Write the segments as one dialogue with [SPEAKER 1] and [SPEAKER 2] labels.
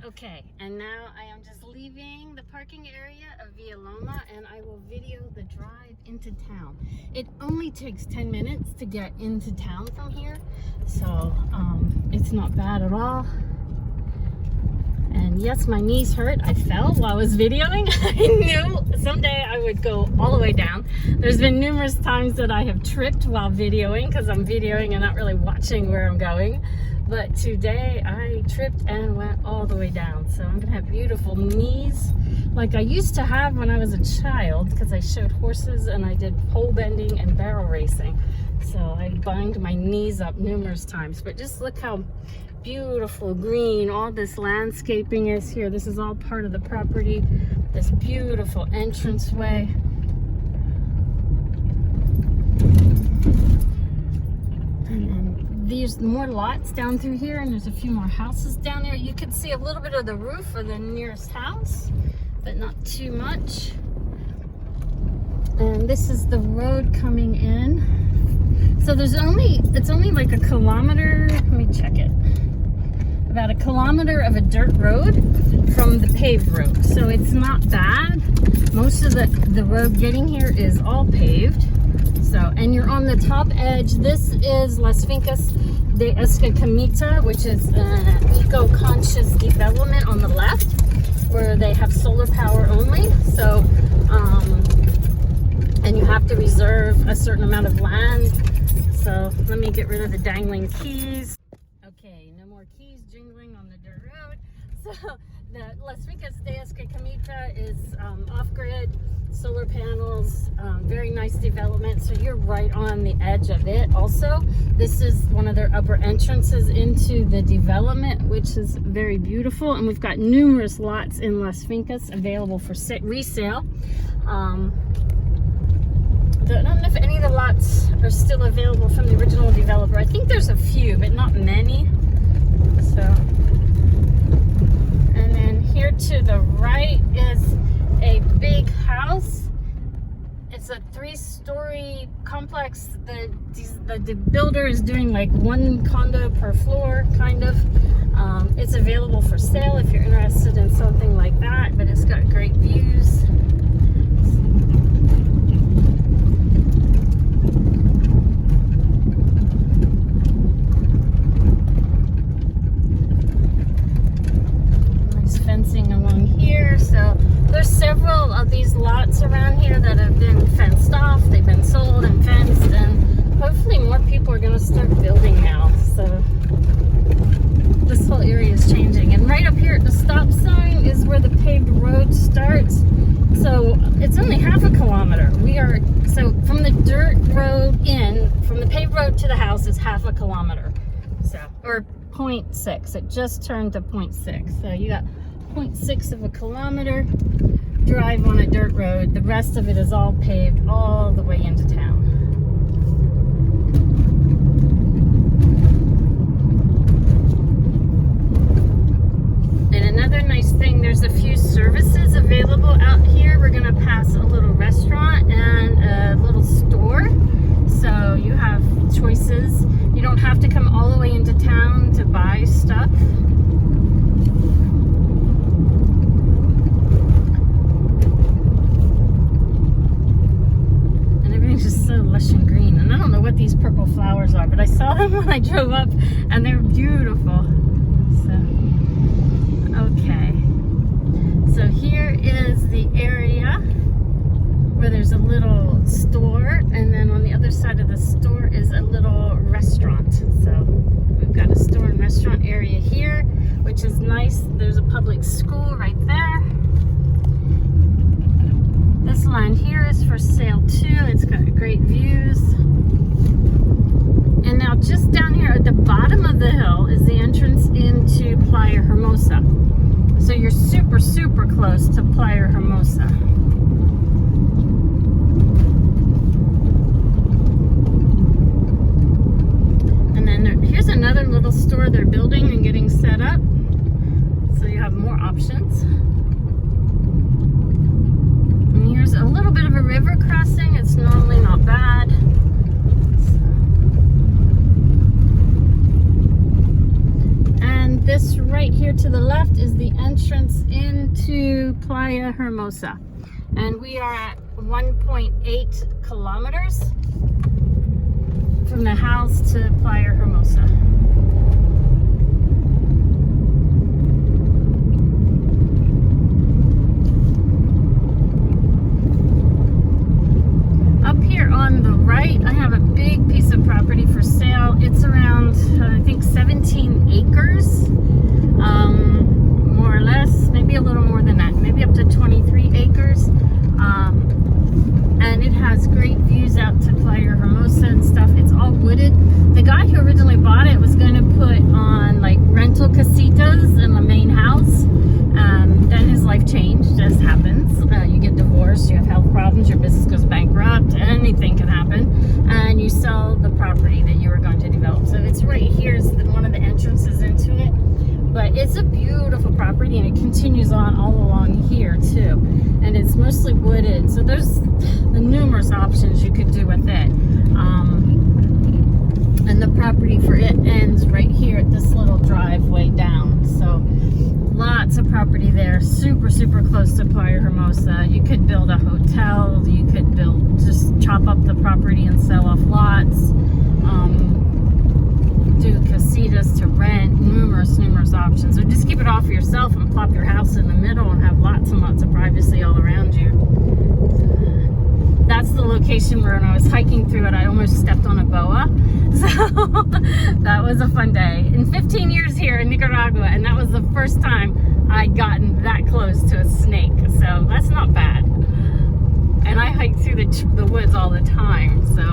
[SPEAKER 1] Okay, and now I am just leaving the parking area of Via Loma, and I will video the drive into town. It only takes 10 minutes to get into town from here, so it's not bad at all. And yes, my knees hurt. I fell while I was videoing. I knew someday I would go all the way down. There's been numerous times that I have tripped while videoing because I'm videoing and not really watching where I'm going. But today I tripped and went all the way down. So I'm gonna have beautiful knees like I used to have when I was a child, because I showed horses and I did pole bending and barrel racing. So I banged my knees up numerous times. But just look how beautiful green all this landscaping is here. This is all part of the property. This beautiful entranceway. And then there's more lots down through here, and there's a few more houses down there. You can see a little bit of the roof of the nearest house, but not too much. And this is the road coming in. So it's only like a kilometer, let me check it. About a kilometer of a dirt road from the paved road. So it's not bad. Most of the road getting here is all paved. So, and you're on the top edge. This is Las Fincas de Escacamita, which is an eco-conscious development on the left, where they have solar power only. So, and you have to reserve a certain amount of land. So let me get rid of the dangling keys. Okay, no more keys jingling on the dirt road. So the Las Fincas de Escacamita is off-grid, solar panels, very nice development. So you're right on the edge of it. Also, this is one of their upper entrances into the development, which is very beautiful. And we've got numerous lots in Las Fincas available for resale. I don't know if any of the lots are still available from the original developer. I think there's a few, but not many. So, and then here to the right is a big house. It's a 3-story complex. The builder is doing like one condo per floor, kind of. It's available for sale if you're interested in something like that, but it's got great views. Fencing along here. So there's several of these lots around here that have been fenced off. They've been sold and fenced, and hopefully more people are going to start building now. So this whole area is changing. And right up here at the stop sign is where the paved road starts. So it's only half a kilometer. So from the dirt road from the paved road to the house is half a kilometer. So, or 0.6. It just turned to 0.6. So you got 0.6 of a kilometer drive on a dirt road. The rest of it is all paved all the way into town. And another nice thing, there's a few services available out here. We're gonna pass a little restaurant and a little store. So you have choices. You don't have to come all the way into town to buy stuff. And everything's just so lush and green. And I don't know what these purple flowers are, but I saw them when I drove up and they're beautiful. So, okay. So here is the area where there's a little store, and then on the other side of the store is a little restaurant. So we've got a store and restaurant area here, which is nice. There's a public school right there. This land here is for sale too. It's got great views. And now just down here at the bottom of the hill is the entrance into Playa Hermosa. So you're super, super close to Playa Hermosa. Here's another little store they're building and getting set up. So you have more options. And here's a little bit of a river crossing. It's normally not bad. And this right here to the the left is the entrance into Playa Hermosa. And we are at 1.8 kilometers from the house to Playa Hermosa. Up here on the right, I have a big piece of property for sale. It's around, I think, 17 acres, more or less, maybe a little more than that, maybe up to 23 acres. And it has great views out to Playa Hermosa and stuff. It's all wooded. The guy who originally bought it was going to put on like rental casitas in the main house. Then his life changed, as happens. You get divorced, you have health problems, your business goes bankrupt, anything can happen, and you sell the property that you were going to develop. So it's right here is one of the entrances into it. But it's a beautiful property, and it continues on all along here too. And it's mostly wooded, so there's the numerous options you could do with it. And the property for it ends right here at this little driveway down. So lots of property there, super, super close to Playa Hermosa. You could build a hotel, you could just chop up the property and sell off lots. Do casitas to rent, numerous options. So just keep it all for yourself and plop your house in the middle and have lots and lots of privacy all around you. That's the location where when I was hiking through it, I almost stepped on a boa. So that was a fun day. In 15 years here in Nicaragua, and that was the first time I'd gotten that close to a snake. So that's not bad. And I hike through the woods all the time. So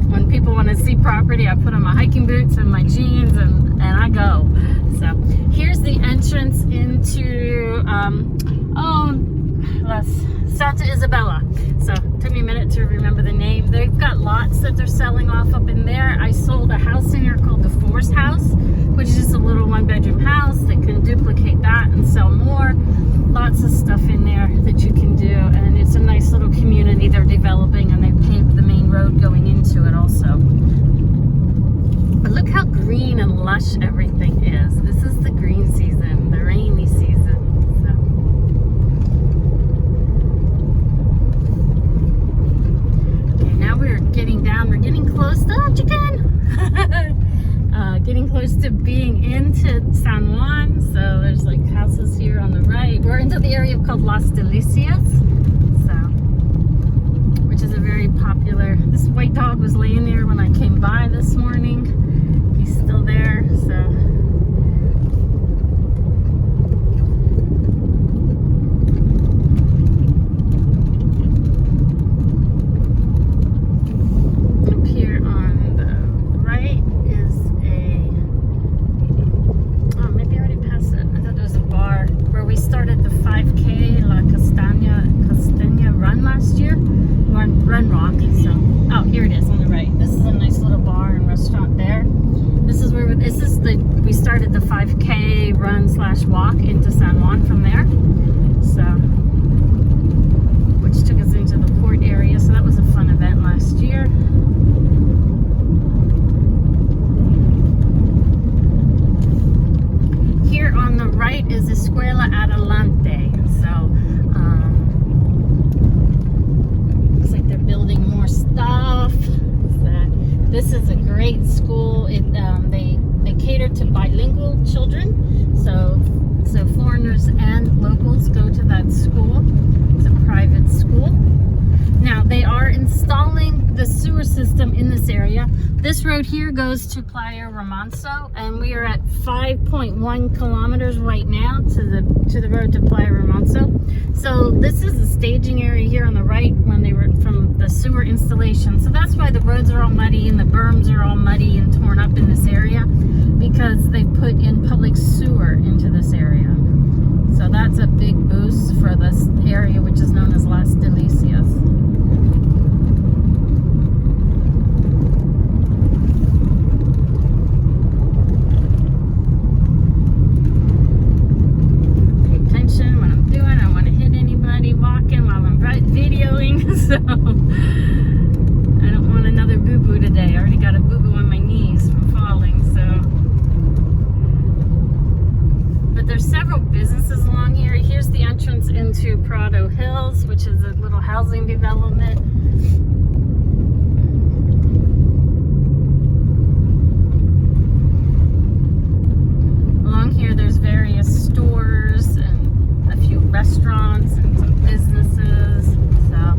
[SPEAKER 1] when people want to see property, I put on my hiking boots and my jeans and I go. So here's the entrance into Santa Isabella. So it took me a minute to remember the name. They've got lots that they're selling off up in there. I sold a house in here called the Forest House, which is just a little 1-bedroom house. They can duplicate that and sell more. Lots of stuff in there that you can do, and it's a nice little community they're developing, and they paved the main road going into it also. But look how green and lush everything is. This is the green season, the rainy season. We're getting close to getting close to being into San Juan. So there's like houses here on the right. We're into the area called Las Delicias, which is a very popular. This white dog was laying there when I came by this morning. He's still there. So we started the 5K run/walk into San Juan from there, so which took us into the port area. So that was a fun event last year. Here on the right is Escuela Adelante. So looks like they're building more stuff. This is a great school. They cater to bilingual children, so foreigners and locals go to that school. It's a private school. Now they are installing the sewer system in this area. This road here goes to Playa Remanso, and we are at 5.1 kilometers right now to the road to Playa Remanso. So this is the staging area here on the right when they were from the sewer installation. So that's why the roads are all muddy and the berms are all muddy and torn up in this area, because they put in public sewer into this area. So that's a big boost for this area, which is known as Las Delicias. So I don't want another boo-boo today. I already got a boo-boo on my knees from falling, so there's several businesses along here. Here's the entrance into Prado Hills, which is a little housing development. Along here there's various stores and a few restaurants and some businesses. So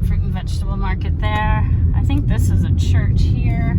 [SPEAKER 1] fruit and vegetable market there. I think this is a church here.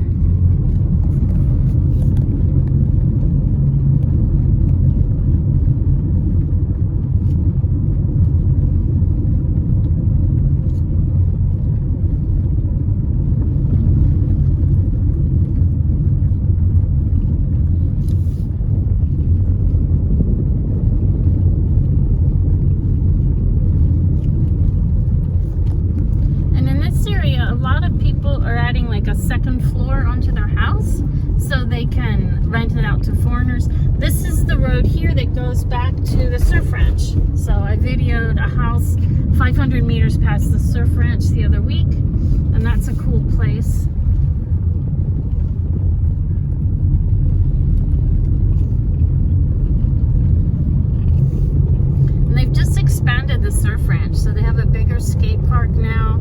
[SPEAKER 1] A second floor onto their house so they can rent it out to foreigners. This is the road here that goes back to the surf ranch. So I videoed a house 500 meters past the surf ranch the other week, and that's a cool place. And they've just expanded the surf ranch, so they have a bigger skate park now.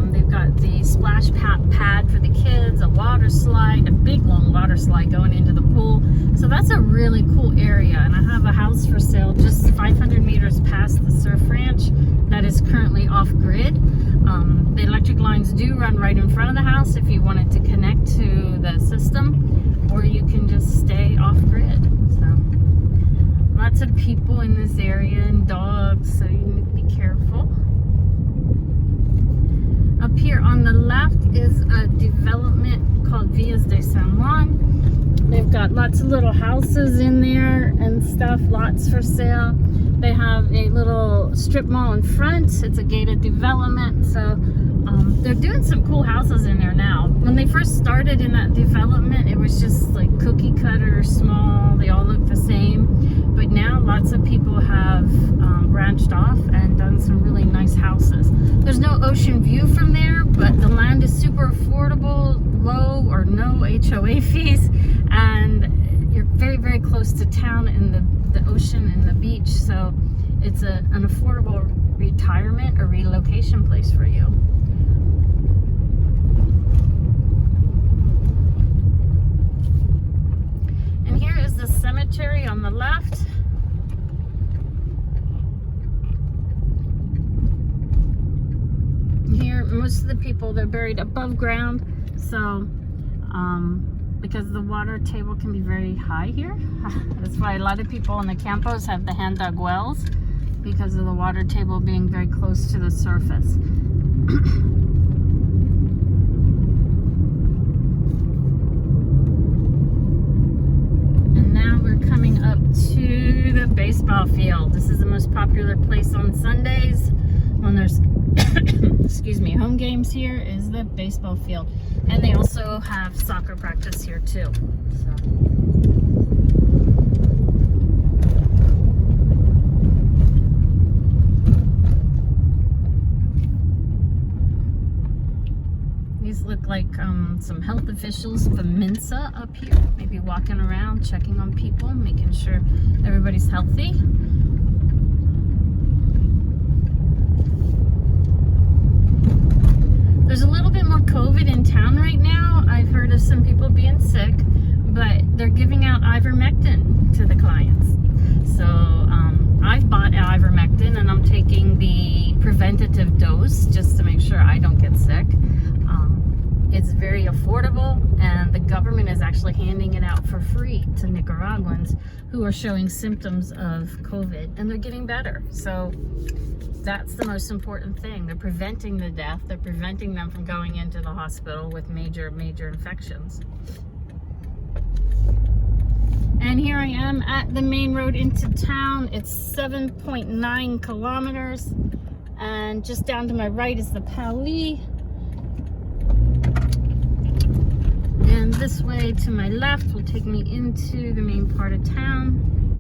[SPEAKER 1] They've got the splash pad for the kids, a water slide, a big long water slide going into the pool. So that's a really cool area. And I have a house for sale just 500 meters past the surf ranch that is currently off grid. The electric lines do run right in front of the house if you wanted to connect to the system, or you can just stay off grid. So lots of people in this area and dogs, so you need to be careful. Up here on the left is a development called Villas de San Juan. They've got lots of little houses in there and stuff, lots for sale. They have a little strip mall in front. It's a gated development, so they're doing some cool houses in there now. When they first started in that development, it was just like cookie cutter, small, they all look the same. But now lots of people have branched off and done some really nice houses. There's no ocean view from there, but the land is super affordable, low or no HOA fees, and you're very, very close to town and the ocean and the beach, so it's an affordable retirement or relocation place for you. And here is the cemetery on the left. Here, most of the people, they're buried above ground, so because the water table can be very high here. That's why a lot of people in the campos have the hand dug wells, because of the water table being very close to the surface. And now we're coming up to the baseball field. This is the most popular place on Sundays when there's excuse me, home games. Here is the baseball field, and they also have soccer practice here too. So these look like some health officials from Mensa up here, maybe walking around checking on people, making sure everybody's healthy. There's a little bit more COVID in town right now. I've heard of some people being sick, but they're giving out ivermectin to the clients. So I've bought ivermectin, and I'm taking the preventative dose just to make sure I don't get sick. It's very affordable, and the government is actually handing it out for free to Nicaraguans who are showing symptoms of COVID, and they're getting better. So that's the most important thing. They're preventing the death. They're preventing them from going into the hospital with major infections. And here I am at the main road into town. It's 7.9 kilometers. And just down to my right is the Pali. And this way to my left will take me into the main part of town.